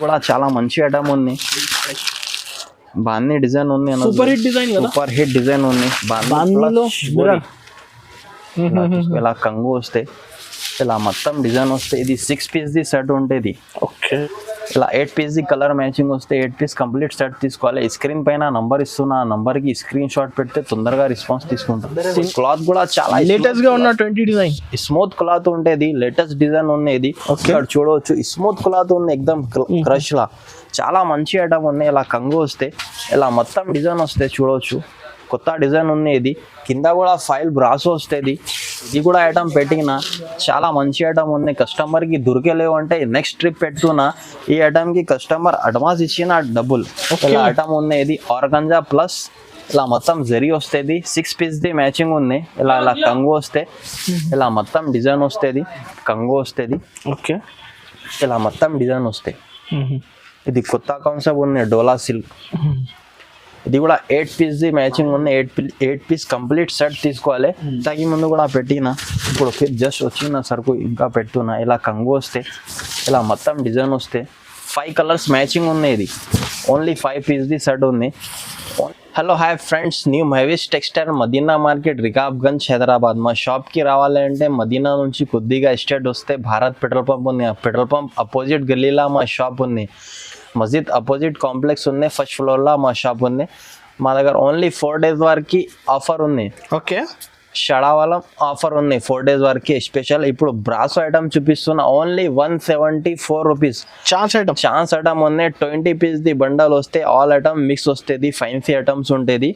కూడా చాలా మంచి ఐటమ్ ఉంది. బాందీ డిజైన్ ఉంది, సూపర్ హిట్ డిజైన్ కదా, సూపర్ హిట్ డిజైన్ ఉంది. బాందీలో ఇలా కంగు వస్తే ఇలా మొత్తం డిజైన్ వస్తే ఇది 6 పీస్ ది సెట్ ఉంటుంది. ఓకే, ఇలా 8 పీస్ ది కలర్ మ్యాచింగ్ వస్తే 8 పీస్ కంప్లీట్ సెట్ తీసుకోవాలి. స్క్రీన్ పైన నంబర్ ఇస్తున్నా, ఆ నంబర్ కి స్క్రీన్ షాట్ పెడితే తొందరగా రెస్పాన్స్ తీసుకుంటాం. క్లాత్ కూడా చాలా లేటెస్ట్ గా ఉన్న 20 డిజైన్, స్మూత్ క్లాత్ ఉండేది, లేటెస్ట్ డిజైన్ ఉన్నది. ఇక్కడ చూడవచ్చు స్మూత్ క్లాత్ ఉంది, ఎక్దమ్ క్రష్ లా చాలా మంచి ఐటమ్ ఉన్నాయి. ఇలా కంగు వస్తే ఇలా మొత్తం డిజైన్ వస్తే చూడవచ్చు, కొత్త డిజైన్ ఉన్నది. కింద కూడా ఫైల్ బ్రాసో వస్తుంది. ఇది కూడా ఐటమ్ పెట్టిన చాలా మంచి ఐటమ్ ఉంది. కస్టమర్కి దొరికేలేవు అంటే నెక్స్ట్ ట్రిప్ పెట్టున్నా ఈ ఐటమ్కి కస్టమర్ అడ్వాన్స్ ఇచ్చిన డబ్బులు. ఇలా ఐటమ్ ఉన్నది ఆర్గంజా ప్లస్ ఇలా మొత్తం జరీ వస్తుంది. 6 పీస్ ది మ్యాచింగ్ ఉంది. ఇలా కంగు వస్తే ఇలా మొత్తం డిజైన్ వస్తుంది, కంగు వస్తుంది. ఓకే, ఇలా మొత్తం డిజైన్ వస్తాయి. ఇది కొత్త కాన్సెప్ట్ ఉంది, డోలా సిల్క్. ఇది కూడా 8 పీస్ ది మ్యాచింగ్ ఉంది. 8 పీస్ కంప్లీట్ సెట్ తీసుకోవాలి. ఇంతకి ముందు కూడా పెట్టిన, ఇప్పుడు జస్ట్ వచ్చిన సరుకు ఇంకా పెట్టున్నా. ఇలా కంగు వస్తే ఇలా మొత్తం డిజైన్ వస్తే 5 కలర్స్ మ్యాచింగ్ ఉంది. ఇది ఓన్లీ 5 పీస్ ది సెట్ ఉంది. Hello hi friends, new Mahesh textile Madina market Rikabganj Hyderabad. మా షాప్కి రావాలంటే మదీనా నుంచి కొద్దిగా ఎస్టేట్ వస్తే భారత్ పెట్రోల్ పంప్ ఉంది. ఆ పెట్రోల్ పంప్ అపోజిట్ గల్లీలో మా షాప్ ఉంది. మస్జిద్ అపోజిట్ కాంప్లెక్స్ ఉంది, ఫస్ట్ ఫ్లోర్లో మా షాప్ ఉంది. మా దగ్గర ఓన్లీ 4 days వరకు ఆఫర్ ఉంది. ఓకే, షడావాలం ఆఫర్ ఉంది 4 days వరకు స్పెషల్. ఇప్పుడు బ్రాసో ఐటమ్ చూపిస్తున్నా, ఓన్లీ 174 రూపీస్. ఛాన్స్ ఐటమ్ ఉన్నాయి. 20 పీస్ ది బండల్ వస్తే ఆల్ ఐటమ్ మిక్స్ వస్తుంది, ఫ్యాన్సీ ఐటమ్స్ ఉంటుంది.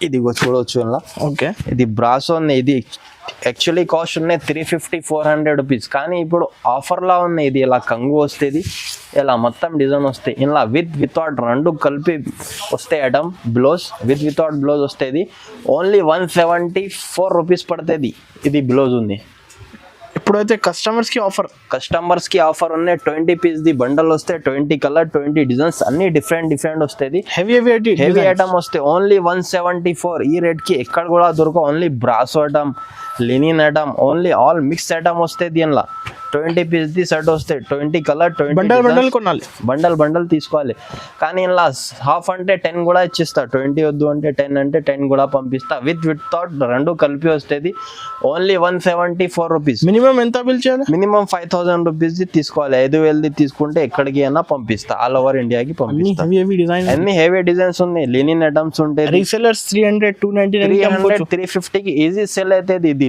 ఇది చూడవచ్చు ఇలా. ఓకే, ఇది బ్రాసో ఉంది. ఇది యాక్చువల్లీ కాస్ట్ ఉన్నాయి 350-400 రూపీస్, కానీ ఇప్పుడు ఆఫర్లా ఉంది. ఇది ఇలా కంగు వస్తుంది, ఇలా మొత్తం డిజైన్ వస్తాయి. ఇలా వితౌట్ రెండు కలిపి వస్తాయి ఐటమ్. బ్లౌజ్ వితౌట్ బ్లౌజ్ వస్తుంది. ఓన్లీ 174 రూపీస్ పడుతుంది. ఇది బ్లౌజ్ ఉంది. ఇప్పుడైతే కస్టమర్స్ కి ఆఫర్ ఉన్నాయి. 20 పీస్ ది బండల్ వస్తే 20 కలర్ 20 డిజైన్స్ అన్ని డిఫరెంట్ వస్తుంది. హెవీ ఐటమ్ వస్తే ఓన్లీ 174. ఈ రేట్ కి ఎక్కడ కూడా దొరకవు. Only brasso item, linen item, only all mix item వస్తే దీనిలో 20 పీస్ ది సెట్ వస్తే 20 కలర్ 20 బండల్ కొనాలి, బండల్ తీసుకోవాలి. కానీ ఇలా హాఫ్ అంటే 10 కూడా ఇచ్చిస్తా. 20 వద్దు అంటే 10 అంటే 10 కూడా పంపిస్తా. వితౌట్ రెండు కలిపి వస్తుంది. Only 174 rupees. మినిమం ఎంత బిల్ చేయాలి? మినిమం 5000 రూపీస్ తీసుకోవాలి. 5000 తీసుకుంటే ఎక్కడికి అయినా పంపిస్తా, ఆల్ ఓవర్ ఇండియాకి పంపిస్తా. అన్ని హెవీ డిజైన్స్ ఉన్నాయి, లినిన్ ఐటమ్స్ ఉంటాయి. రీసెల్లర్స్ 300, 299, 350కి ఈజీ సెల్ అవుతుంది. ఇది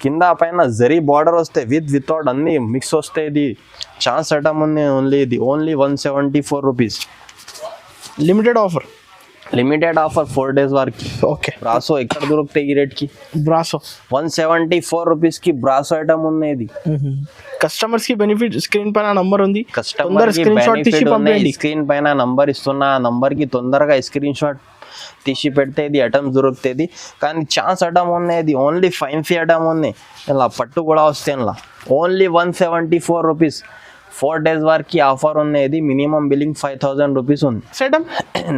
కింద పైన జరీ బార్డర్ వస్తే వితౌట్ అన్ని మిక్స్ వస్తే ఇది ఛాన్స్ ఐటమ్ ఉంది. Only 174 rupees. Limited offer 4 days వరకు. ఓకే, బ్రాసో ఎక్కడ దొరుకుతాయి ఈ రేట్ కి? బ్రాసో 174 రూపీస్ కి బ్రాసో ఐటమ్ ఉంది. ఇది కస్టమర్స్ కి బెనిఫిట్. స్క్రీన్ పైన నంబర్ ఉంది, స్క్రీన్ పైన నంబర్ ఇస్తున్నా. ఆ నంబర్ కి తొందరగా స్క్రీన్ షాట్ తీసి పెడితే ఇది ఐటమ్ దొరుకుతుంది. కానీ ఛాన్స్ ఐటమ్ ఉన్నది, ఓన్లీ ఫ్యాన్సీ ఐటమ్ ఉంది. ఇలా పట్టు కూడా వస్తే ఇలా ఓన్లీ 174 రూపీస్. 4 days వరకు ఆఫర్ ఉన్నది. మినిమం బిల్లింగ్ 5000 రూపీస్ ఉంది.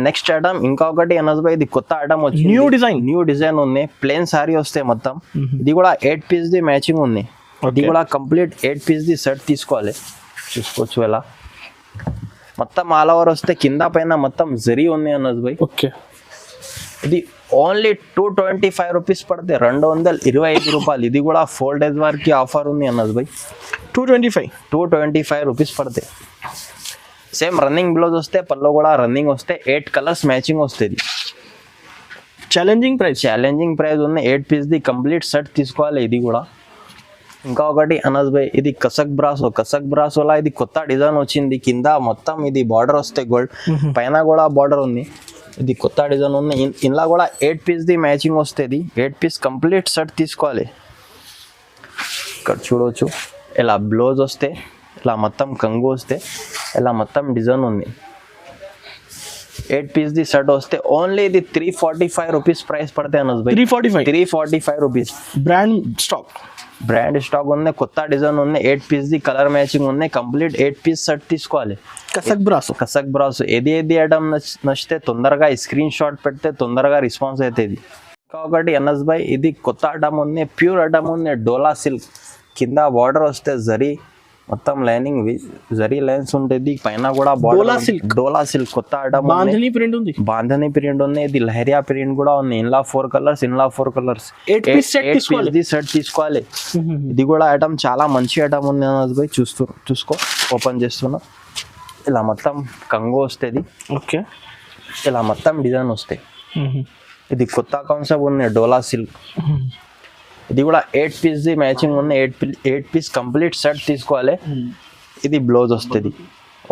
నెక్స్ట్ ఐటమ్ ఇంకొకటి అనస్బాయ్, ఇది కొత్త ఐటమ్ వచ్చి న్యూ డిజైన్ ఉంది. ప్లేన్ సారీ వస్తే మొత్తం. ఇది కూడా 8 పీస్ ది మ్యాచింగ్ ఉంది. ఇది కూడా కంప్లీట్ 8 పీస్ ది సెట్ తీసుకోవాలి. చూసుకోవచ్చు ఇలా మొత్తం ఆల్ ఓవర్ వస్తే కింద పైన మొత్తం జరీ ఉంది అనస్బాయ్. ఓకే, ఇది ఓన్లీ 225 రూపీస్ పడుతుంది, 225 రూపాయలు. ఇది కూడా 4 days వరకు ఆఫర్ ఉంది అనస్బాయ్. 225 రూపీస్ పడుతుంది. సేమ్ రన్నింగ్ బ్లౌజ్ వస్తే, పళ్ళు కూడా రన్నింగ్ వస్తే, 8 కలర్స్ మ్యాచింగ్ వస్తుంది. ఛాలెంజింగ్ ప్రైస్ ఉంది. 8 పీస్ ది కంప్లీట్ సెట్ తీసుకోవాలి. ఇది కూడా ఇంకొకటి అనస్బాయ్, ఇది కసక్ బ్రాసోలా ఇది కొత్త డిజైన్ వచ్చింది. కింద మొత్తం ఇది బార్డర్ వస్తే గోల్డ్, పైన కూడా బార్డర్ ఉంది. ఇది కొత్త డిజైన్ ఉంది. ఇలా కూడా 8 పీస్ ది మ్యాచింగ్ వస్తుంది. 8 పీస్ కంప్లీట్ సెట్ తీసుకోవాలి. ఇక్కడ చూడవచ్చు ఇలా బ్లౌజ్ వస్తే, ఇలా మొత్తం కంగు వస్తే, ఇలా మొత్తం డిజైన్ ఉంది. 8 పీస్ ది సెట్ వస్తే ఓన్లీ ఇది 345 రూపీస్ ప్రైస్ పడతాయి అనస్బాయ్. 345 రూపీస్. బ్రాండ్ స్టాక్ ఉంది, కొత్త డిజైన్ ఉంది. 8 పీస్ ది కలర్ మ్యాచింగ్ ఉంది. కంప్లీట్ 8 పీస్ సెట్ తీసుకోవాలి. కసక్ బ్రాసో ఏది ఐటమ్ నచ్చితే తొందరగా స్క్రీన్ షాట్ పెడితే తొందరగా రెస్పాన్స్ అవుతుంది. ఇంకొకటి అనస్బాయ్, ఇది కొత్త ఐటమ్ ఉంది, ప్యూర్ ఐటమ్ ఉంది. డోలా సిల్క్ కింద బార్డర్ వస్తే జరీ మొత్తం లైనింగ్ జరీ లైన్స్ ఉంటుంది, పైన కూడా డోలా సిల్క్ కొత్త ఐటమ్, బాంధనీ ప్రింట్ ఉంది, బాంధనీ ప్రింట్ ఉంది, ఇది లహరియా ప్రింట్ కూడా ఉంది. ఇన్లా 4 కలర్స్, 8 piece సెట్ తీసుకోవాలి. ఇది కూడా ఐటమ్ చాలా మంచి ఐటమ్ ఉంది అన్నది పోయి చూసుకో. ఓపెన్ చేస్తున్నా, ఇలా మొత్తం కంగో వస్తుంది. ఓకే, ఇలా మొత్తం డిజైన్ వస్తాయి. ఇది కొత్త కాన్సెప్ట్ ఉంది, డోలా సిల్క్. ఇది కూడా 8 piece మ్యాచింగ్ ఉంది, 8 piece కంప్లీట్ సెట్ తీసుకోవాలి. ఇది బ్లౌజ్ వస్తుంది.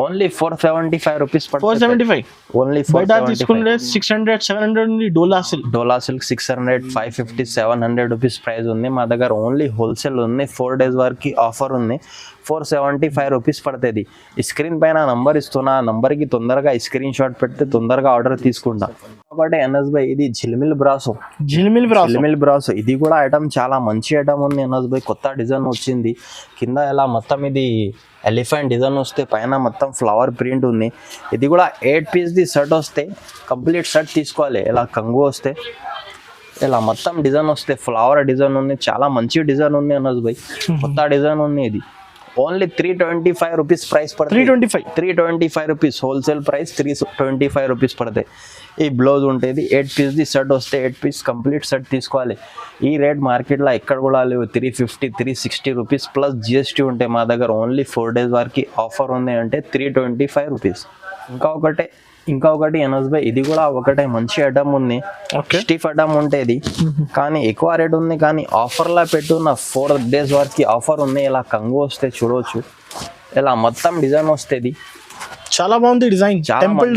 ఓన్లీ 475 రూపీస్ పడుతుంది. 475 ఓన్లీ తీసుకుంటే 600-700 ఉంది. డోలా సిల్క్ 600, 550, 700 రూపీస్ ప్రైస్ ఉంది. మా దగ్గర ఓన్లీ హోల్సేల్ ఉంది. 4 days వరకు ఆఫర్ ఉంది. 475 రూపీస్ పడుతుంది. ఈ స్క్రీన్ పైన నంబర్ ఇస్తున్నా, ఆ నంబర్కి తొందరగా స్క్రీన్ షాట్ పెడితే తొందరగా ఆర్డర్ తీసుకుంటా. కాబట్టి ఎన్ఎస్ భాయ్ ఇది జిల్మిల్ బ్రాసో. ఇది కూడా ఐటమ్ చాలా మంచి ఐటమ్ ఉంది ఎన్ఎస్ భాయ్. కొత్త డిజైన్ వచ్చింది. కింద ఇలా మొత్తం ఇది ఎలిఫెంట్ డిజైన్ వస్తే, పైన మొత్తం ఫ్లవర్ ప్రింట్ ఉంది. ఇది కూడా 8 piece సెట్ వస్తే, కంప్లీట్ సెట్ తీసుకోవాలి. ఇలా కంగు వస్తే, ఇలా మొత్తం డిజైన్ వస్తే, ఫ్లవర్ డిజైన్ ఉంది, చాలా మంచి డిజైన్ ఉంది ఎన్ఎస్ భాయ్. కొత్త డిజైన్ ఉంది. ఇది ఓన్లీ 325 రూపీస్ ప్రైస్ పడుతుంది. 325 రూపీస్ హోల్సేల్ ప్రైస్. 325 రూపీస్ పడతాయి. ఈ బ్లౌజ్ ఉంటుంది. 8 piece సెట్ వస్తే 8 piece కంప్లీట్ సెట్ తీసుకోవాలి. ఈ రేట్ మార్కెట్లో ఎక్కడ కూడా లేవు. 350, 360 రూపీస్ ప్లస్ జిఎస్టీ ఉంటాయి. మా దగ్గర ఓన్లీ 4 days వరకు ఆఫర్ ఉంది అంటే 325 రూపీస్. ఇంకా ఒకటి ఎన్ఎస్ భాయ్, ఇది కూడా ఒకటే మంచి ఐటమ్ ఉంది. స్టిఫ్ ఐటమ్ ఉంటుంది కానీ ఎక్కువ రేట్ ఉంది, కానీ ఆఫర్లా పెట్టున్న 4 days వరకు ఆఫర్ ఉంది. ఇలా కంగు వస్తే చూడవచ్చు. ఇలా మొత్తం డిజైన్ వస్తుంది. చాలా బాగుంది డిజైన్. టెంపుల్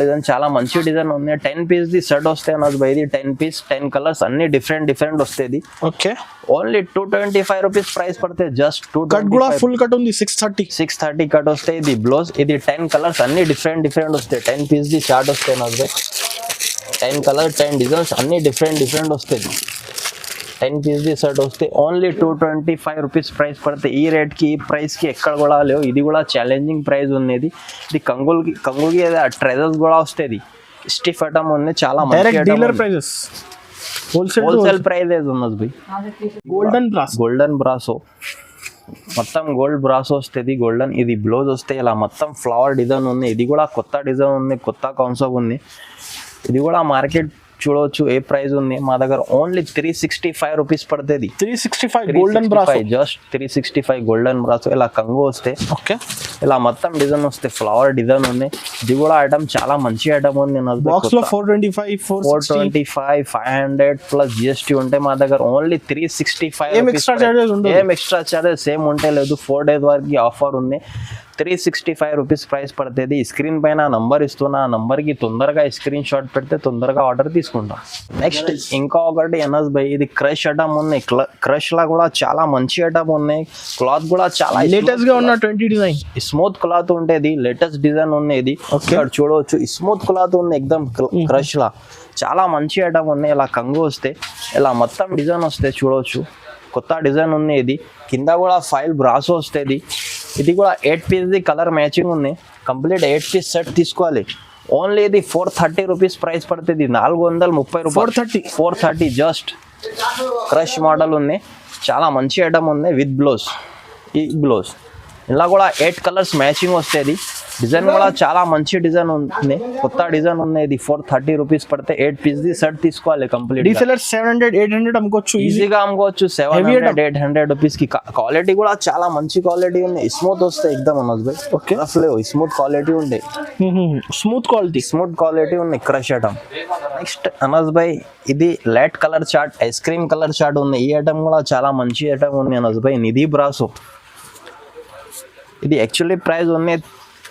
డిజైన్ చాలా మంచి డిజైన్ ఉంది. 10 piece సెట్ వస్తే ఎన్ఎస్ భాయ్. ఇది 10 piece 10 కలర్స్ అన్ని డిఫరెంట్ వస్తుంది. ఓకే, ఓన్లీ 225 రూపీస్ ప్రైస్ పడితే. జస్ట్ 2 కట్ కూడా ఫుల్ కట్ ఉంది. 630 కట్ వస్తాయి. ఇది బ్లౌజ్. ఇది 10 కలర్స్ అన్ని డిఫరెంట్ వస్తాయి. 10 piece షార్ట్ వస్తాయి ఎన్ఎస్ భాయ్. 10 కలర్ 10 డిజైన్స్ అన్ని డిఫరెంట్ వస్తాయి. 10 piece సెట్ వస్తే ఓన్లీ 225 రూపీస్ ప్రైస్ పడతాయి. ఈ రేట్కి ఈ ప్రైస్కి ఎక్కడ కూడా లేవు. ఇది కూడా ఛాలెంజింగ్ ప్రైస్ ఉన్నది. ఇది కంగులకి ట్రెజర్స్ కూడా వస్తుంది. స్టిఫ్ ఐటమ్ ఉంది, చాలా హోల్సేల్ ప్రైస్ ఉన్నది భయ్. గోల్డెన్ బ్రాసో మొత్తం గోల్డ్ బ్రాసో వస్తుంది. గోల్డెన్ ఇది బ్లౌజ్ వస్తే, ఇలా మొత్తం ఫ్లవర్ డిజైన్ ఉంది. ఇది కూడా కొత్త డిజైన్ ఉంది, కొత్త కాన్సెప్ట్ ఉంది. ఇది కూడా మార్కెట్ చూడవచ్చు ఏ ప్రైస్ ఉంది. మా దగ్గర ఓన్లీ 365 రూపీస్ పడుతుంది. 365 golden brasso, just 365 golden brasso. ఇలా కంగు వస్తే, ఓకే, ఇలా మొత్తం డిజైన్ వస్తే, ఫ్లవర్ డిజైన్ ఉంది. ఇది కూడా ఐటమ్ చాలా మంచి ఐటమ్ ఉంది. బాక్స్ లో 425, 500 ప్లస్ జిఎస్టీ ఉంటే మా దగ్గర ఓన్లీ 365. ఏం ఎక్స్ట్రా చార్జెస్ ఏం ఉంటే లేదు. 4 days వరకు ఆఫర్ ఉంది. 365 రూపీస్ ప్రైస్ పడుతుంది. స్క్రీన్ పైన నంబర్ ఇస్తున్నా, ఆ నంబర్కి తొందరగా స్క్రీన్ షాట్ పెడితే తొందరగా ఆర్డర్ తీసుకుంటాం. నెక్స్ట్ ఇంకా ఒకటి ఎన్ఎస్ భాయ్, ఇది క్రష్ ఐటమ్ ఉంది. క్రష్ లా కూడా చాలా మంచి ఐటమ్ ఉన్నాయి. క్లాత్ కూడా చాలా లేటెస్ట్ గా ఉన్న 20 డిజైన్ స్మూత్ క్లాత్ ఉండేది. లేటెస్ట్ డిజైన్ ఉంది. ఇక్కడ చూడవచ్చు స్మూత్ క్లాత్ ఉంది ఎక్దమ్ క్రష్ లా. చాలా మంచి ఐటమ్ ఉన్నాయి. ఇలా కంగు వస్తే, ఇలా మొత్తం డిజైన్ వస్తే చూడవచ్చు. కొత్త డిజైన్ ఉంది. ఇది కింద కూడా ఫైల్ బ్రాసో వస్తుంది. ఇది కూడా 8 piece కలర్ మ్యాచింగ్ ఉంది. కంప్లీట్ 8 piece సెట్ తీసుకోవాలి. ఓన్లీ ఇది 430 రూపీస్ ప్రైస్ పడుతుంది. 430 రూపాయలు. 430 జస్ట్. క్రష్ మోడల్ ఉంది. చాలా మంచి ఐటమ్ ఉంది విత్ బ్లౌజ్. ఈ బ్లౌజ్ ఇలా కూడా 8 కలర్స్ మ్యాచింగ్ వస్తుంది. డిజైన్ కూడా చాలా మంచి డిజైన్ ఉంది. కొత్త డిజైన్ ఉంది. ఇది 430 రూపీస్ పడితే 8 piece సెట్ తీసుకోవాలి. కంప్లీట్ 700-800 అమ్ముకోవచ్చు. ఈజీగా అమ్ముకోవచ్చు. 700-800 రూపీస్ కి. క్వాలిటీ కూడా చాలా మంచి క్వాలిటీ ఉంది. స్మూత్ వస్తాయి ఎక్దమ్ అనస్ భాయ్. ఓకే, స్మూత్ క్వాలిటీ ఉండే. స్మూత్ క్వాలిటీ ఉంది క్రష్ ఐటమ్. నెక్స్ట్ అనస్ భాయ్, ఇది light colour chart, ice cream colour chart ఉంది. ఈ ఐటమ్ కూడా చాలా మంచి ఐటమ్ ఉంది అనస్ భాయ్. నిధి బ్రాసో. ఇది యాక్చువల్లీ ప్రైస్ ఉంది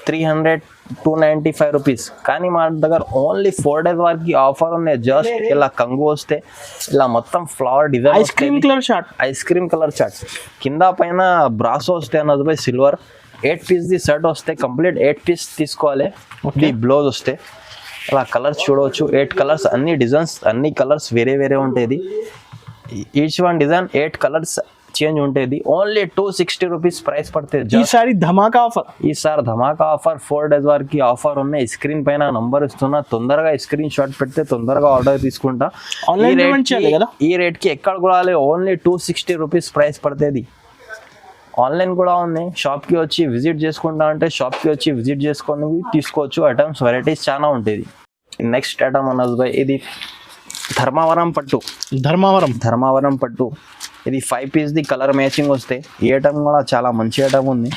300-295 రూపీస్. కానీ మా దగ్గర ఓన్లీ 4 days వరకు ఆఫర్ ఉంది. జస్ట్ ఇలా కంగు వస్తే, ఇలా మొత్తం flower design, ice cream colour chart కింద పైన బ్రాసో వస్తే అన్నది బై సిల్వర్. 8 piece సెట్ వస్తే కంప్లీట్ 8 piece తీసుకోవాలి. ఇది బ్లౌజ్ వస్తే ఇలా కలర్స్ చూడవచ్చు. 8 కలర్స్ అన్ని డిజైన్స్, అన్ని కలర్స్ వేరే ఉంటాయి. Each one design 8 colours change ఉంటుంది. ఓన్లీ 260 రూపీస్ ప్రైస్ పడుతుంది. ఈసారి ధమాకా ఆఫర్. 4 days వరకు ఆఫర్ ఉన్నాయి. స్క్రీన్ పైన నంబర్ ఇస్తున్నా, తొందరగా స్క్రీన్ షాట్ పెడితే తొందరగా ఆర్డర్ తీసుకుంటా. ఈ రేట్ కి ఎక్కడ కూడా ఓన్లీ 260 రూపీస్ ప్రైస్ పడుతుంది. ఆన్లైన్ కూడా ఉంది. షాప్కి వచ్చి విజిట్ చేసుకుంటా అంటే షాప్కి వచ్చి విజిట్ చేసుకొని తీసుకోవచ్చు. ఐటమ్స్ వెరైటీస్ చాలా ఉంటుంది. నెక్స్ట్ ఐటమ్ అన్నది బై ఇది ధర్మవరం పట్టు. ఇది 5 పీస్ది కలర్ మ్యాచింగ్ వస్తాయి. ఈ ఐటమ్ కూడా చాలా మంచి ఐటమ్ ఉంది.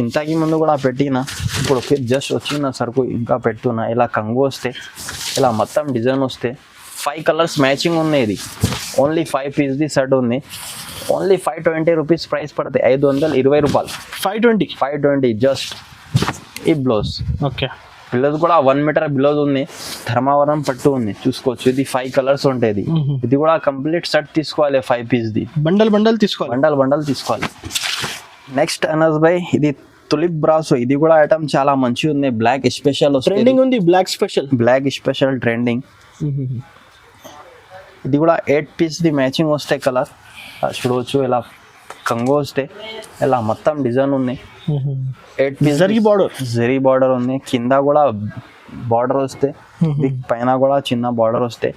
ఇంతకి ముందు కూడా పెట్టిన, ఇప్పుడు జస్ట్ వచ్చిన సరుకు ఇంకా పెట్టున్నా. ఇలా కంగు వస్తే ఇలా మొత్తం డిజైన్ వస్తే 5 కలర్స్ మ్యాచింగ్ ఉన్నాయి. ఇది ఓన్లీ 5 పీస్ది సెట్ ఉంది. ఓన్లీ 520 రూపీస్ ప్రైస్ పడతాయి. 520 రూపాయలు. 520 జస్ట్. ఈ బ్లౌజ్ ఓకే. బ్లౌజ్ కూడా 1 మీటర్ బ్లౌజ్ ఉంది. ధర్మవరం పట్టు ఉంది, చూసుకోవచ్చు. ఇది 5 కలర్స్ ఉంటుంది. ఇది కూడా కంప్లీట్ సెట్ తీసుకోవాలి. 5 పీస్ది బండల్ తీసుకోవాలి. నెక్స్ట్ అనస్ బై ఇది తులిప్ బ్రాసో. ఇది కూడా ఐటమ్ చాలా మంచిగా ఉంది. బ్లాక్ స్పెషల్ ట్రెండింగ్ ఉంది. Black special trending. ఇది కూడా 8 పీస్ది మ్యాచింగ్ వస్తాయి. కలర్ చూడవచ్చు. ఇలా కంగో వస్తే ఇలా మొత్తం డిజైన్ ఉంది. 8 పీస్ జరీ బార్డర్ ఉంది. కింద కూడా బార్డర్ వస్తే, పైన కూడా చిన్న బార్డర్ వస్తే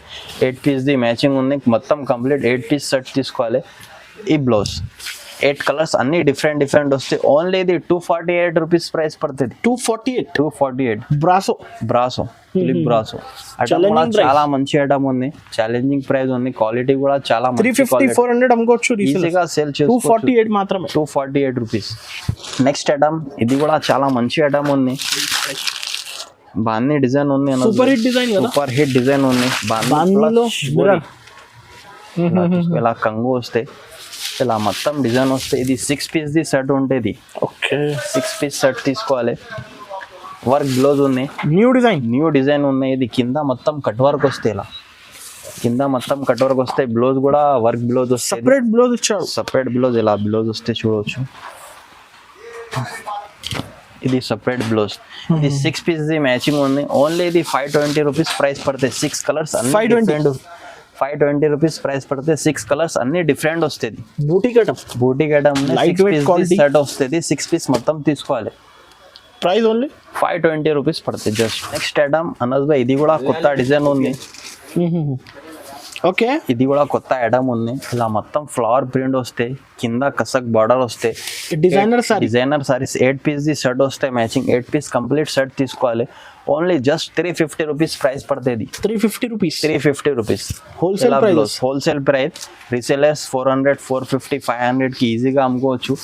8 పీస్ది మ్యాచింగ్ ఉంది. మొత్తం కంప్లీట్ 8 పీస్ సెట్ తీసుకోవాలి. ఈ బ్లౌజ్ 8 కలర్స్ అన్ని డిఫరెంట్ వస్తాయి. ఓన్లీ ఇది 248 రూపీస్ ప్రైస్ పడుతుంది. 248 బ్రాసో తులిప్ బ్రాసో. ఐటమ్ కూడా చాలా మంచి ఐటమ్ ఉంది. ఛాలెంజింగ్ ప్రైస్ ఉంది. క్వాలిటీ కూడా చాలా 350-400 అమ్ముకోవచ్చు. ఈజీగా సేల్ చేసుకోవచ్చు. 248 మాత్రమే. 248 రూపీస్. నెక్స్ట్ ఐటమ్ ఇది కూడా చాలా మంచి ఐటమ్ ఉంది. బాన్ని డిజైన్ ఉంది. సూపర్ హిట్ డిజైన్ ఉంది. ఇలా కంగు వస్తే ఇలా మొత్తం డిజైన్ వస్తే ఇది 6 పీస్ది సెట్ ఉంటుంది. ఓకే. 6 పీస్ సెట్ తీసుకోవాలి. వర్క్ బ్లౌజ్ ఉంది. న్యూ డిజైన్ ఉన్నాయి. ఇది కింద మొత్తం కట్ వర్క్ వస్తే ఇలా కింద మొత్తం కట్ వర్క్ వస్తే బ్లౌజ్ కూడా వర్క్ బ్లౌజ్ వస్తే సపరేట్ బ్లౌజ్ ఇలా బ్లౌజ్ వస్తే చూడవచ్చు. ఇది సపరేట్ బ్లౌజ్. ఇది 6 పీస్ది మ్యాచింగ్ ఉంది. ఓన్లీ ఇది 520 రూపీస్ ప్రైస్ పడతాయి. 6 కలర్స్ అన్ని 520 రూపీస్ ప్రైస్ పడితే 6 కలర్స్ అన్ని డిఫరెంట్ వస్తుంది. బూటీ ఐటమ్ సెట్ వస్తుంది. 6 పీస్ మొత్తం తీసుకోవాలి. ప్రైస్ ఓన్లీ 520 రూపీస్ పడుతుంది జస్ట్. నెక్స్ట్ ఐటమ్ అనస్ బై ఇది కూడా కొత్త డిజైన్ ఉంది. ఓకే. ఇది కూడా కొత్త ఐటమ్ ఉంది. ఇలా మొత్తం ఫ్లవర్ ప్రింట్ వస్తే, కింద కసక్ బార్డర్ వస్తే, డిజైనర్ సారీస్ 8 పీస్ది సెట్ వస్తే మ్యాచింగ్. 8 పీస్ కంప్లీట్ సెట్ తీసుకోవాలి. ఓన్లీ జస్ట్ 350 రూపీస్ ప్రైస్ పడుతుంది. 350 రూపీస్ హోల్సేల్ ప్రైస్. రీసేలర్స్ 400, 450, 500కి ఈజీగా అమ్ముకోవచ్చు.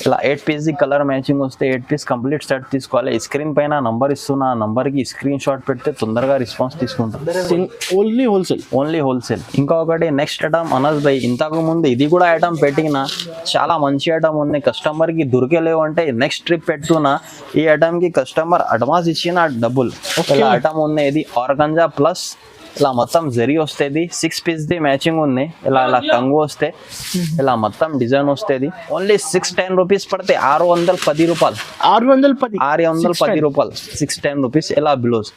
ఇలా 8 పీస్ది కలర్ మ్యాచింగ్ వస్తే 8 పీస్ కంప్లీట్ సెట్ తీసుకోవాలి. స్క్రీన్ పైన నంబర్ ఇస్తున్నా, ఆ నంబర్కి స్క్రీన్ షాట్ పెడితే తొందరగా రెస్పాన్స్ తీసుకుంటాం. Only wholesale. ఇంకొకటి నెక్స్ట్ ఐటమ్ అనస్ బై ఇంతకు ముందు ఇది కూడా ఐటమ్ పెట్టిన చాలా మంచి ఐటమ్ ఉంది. కస్టమర్కి దొరికేలేవు అంటే నెక్స్ట్ ట్రిప్ పెట్టున్నా ఈ ఐటమ్కి కస్టమర్ అడ్వాన్స్ ఇచ్చిన డబ్బులు. ఇలా ఐటమ్ ఉంది. ఇది ఆర్గంజా ప్లస్ ఇలా మొత్తం జరీ వస్తుంది. 6 పీస్ది మ్యాచింగ్ ఉంది. ఇలా కంగు వస్తే ఇలా మొత్తం డిజైన్ వస్తుంది. ఓన్లీ 610 రూపీస్ పడితే 610 రూపాయలు. 610 రూపాయలు 610 రూపీస్. ఇలా బ్లౌజ్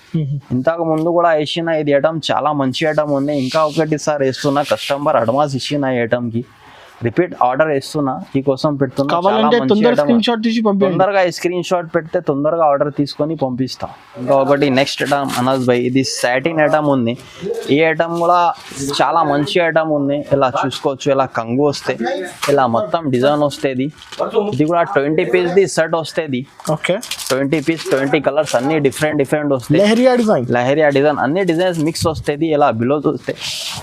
ఇంతకు ముందు కూడా వేసిన ఇది ఐటమ్ చాలా మంచి ఐటమ్ ఉంది. ఇంకా ఒకటిసారి వేస్తున్నా. కస్టమర్ అడ్వాన్స్ ఇచ్చిన ఈ ఐటమ్కి రిపీట్ ఆర్డర్ వేస్తున్నా. ఈ కోసం పెడుతున్నా. తొందరగా స్క్రీన్ షాట్ పెడితే తొందరగా ఆర్డర్ తీసుకొని పంపిస్తా. ఇంకా ఒకటి నెక్స్ట్ ఐటమ్ అనస్ బై ఇది సాటిన్ ఐటమ్ ఉంది. ఈ ఐటమ్ కూడా చాలా మంచి ఐటమ్ ఉంది. ఇలా చూసుకోవచ్చు. ఇలా కంగు వస్తే ఇలా మొత్తం డిజైన్ వస్తుంది. ఇది కూడా 20 పీస్ది సెట్ వస్తుంది. 20 పీస్ 20 కలర్స్ అన్ని డిఫరెంట్ వస్తాయి. లహరియా డిజైన్ అన్ని డిజైన్స్ మిక్స్ వస్తుంది. ఇలా బిలో చూస్తే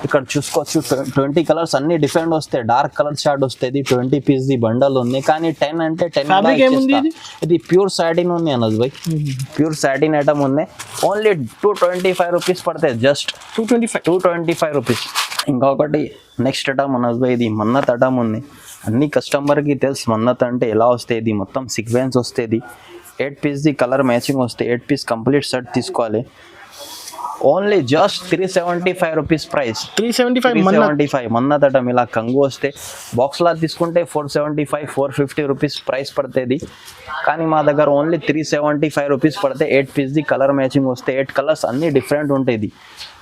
ఇక్కడ చూసుకోవచ్చు. 20 కలర్స్ అన్ని డిఫరెంట్ వస్తాయి. డార్క్ కలర్ షార్ట్ వస్తుంది. 20 పీస్ది బండల్ ఉంది. కానీ 10 అంటే 10. ఇది ప్యూర్ సాటిన్ ఉంది Anas by. Pure satin item ఉంది. ఓన్లీ 225 రూపీస్ పడతాయి. Just 225 rupees. ఇంకొకటి నెక్స్ట్ ఐటమ్ అనస్ బై ఇది మన్నత్ ఐటమ్ ఉంది. అన్ని కస్టమర్కి తెలుసు మన్నత్ అంటే ఎలా వస్తాయి. ఇది మొత్తం సీక్వెన్స్ వస్తుంది. 8 పీస్ది కలర్ మ్యాచింగ్ వస్తే 8 పీస్ కంప్లీట్ సెట్ తీసుకోవాలి. Only just 375 rupees price. 375 Mannat item. ఇలా కంగు వస్తే బాక్స్లా తీసుకుంటే 475, 450 రూపీస్ ప్రైస్ పడుతుంది. కానీ మా దగ్గర ఓన్లీ 375 రూపీస్ పడితే 8 పీస్ది కలర్ మ్యాచింగ్ వస్తే 8 కలర్స్ అన్ని డిఫరెంట్ ఉంటుంది.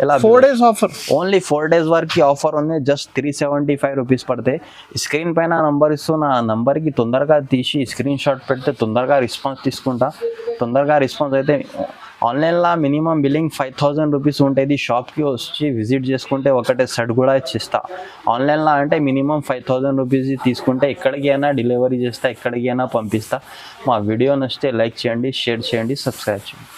ఇలా 4 days ఆఫర్. ఓన్లీ 4 days వరకు ఆఫర్ ఉంది. జస్ట్ 375 రూపీస్ పడితే స్క్రీన్ పైన నంబర్ ఇస్తున్నా. ఆ నంబర్కి తొందరగా తీసి స్క్రీన్ షాట్ పెడితే తొందరగా రెస్పాన్స్ తీసుకుంటా. తొందరగా రెస్పాన్స్ అయితే ఆన్లైన్లో మినిమం బిల్లింగ్ 5000 రూపీస్ ఉంటుంది. షాప్కి వచ్చి విజిట్ చేసుకుంటే ఒకటే సెట్ కూడా ఇచ్చిస్తా. ఆన్లైన్లో అంటే మినిమం 5000 రూపీస్ తీసుకుంటే ఎక్కడికైనా డెలివరీ చేస్తా, ఎక్కడికైనా పంపిస్తా. మా వీడియో నచ్చితే లైక్ చేయండి, షేర్ చేయండి, సబ్స్క్రైబ్ చేయండి.